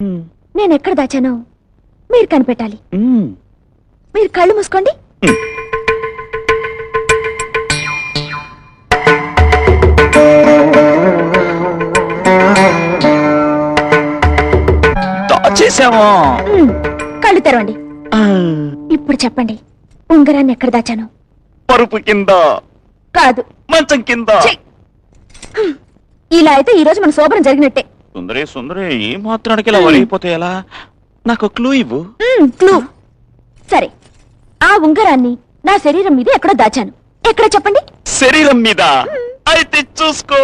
నేను ఎక్కడ దాచానో మీరు కనిపెట్టాలి. మీరు కళ్ళు మూసుకోండి. కళ్ళు తెరవండి. ఇప్పుడు చెప్పండి, ఉంగరాన్ని ఎక్కడ దాచాను? పరుపు కింద కాదు, మంచం కింద. ఇలా అయితే ఈ రోజు మన శోభనం జరిగినట్టే. సుందరే సుందరే, ఏ మాత్రానికి ఇలా వరిగిపోతే ఎలా? నాకు క్లూ ఇవ్వు. క్లూ. సరే, ఆ ఉంగరాన్ని నా శరీరం మీద ఎక్కడో దాచాను. ఎక్కడ చెప్పండి? శరీరం మీద. అయితే చూసుకో.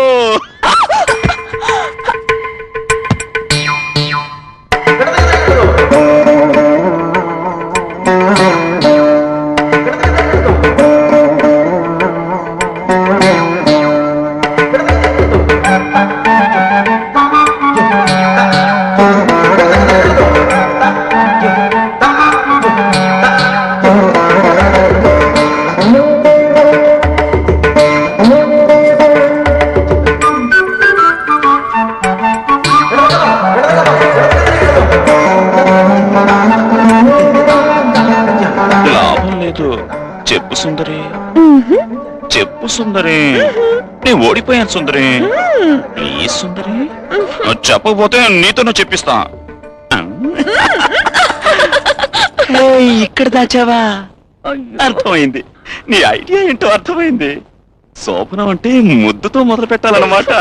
చెప్పు సుందరి, చెప్పు సుందరి. నేను ఓడిపోయాను సుందరి. ప్లీజ్ సుందరి, చెప్పకపోతే నీతో నువ్వు చెప్పిస్తా. ఇక్కడ దాచావా? అర్థమైంది, నీ ఐడియా ఏంటో అర్థమైంది. శోభనం అంటే ముద్దుతో మొదలు పెట్టాలన్నమాట.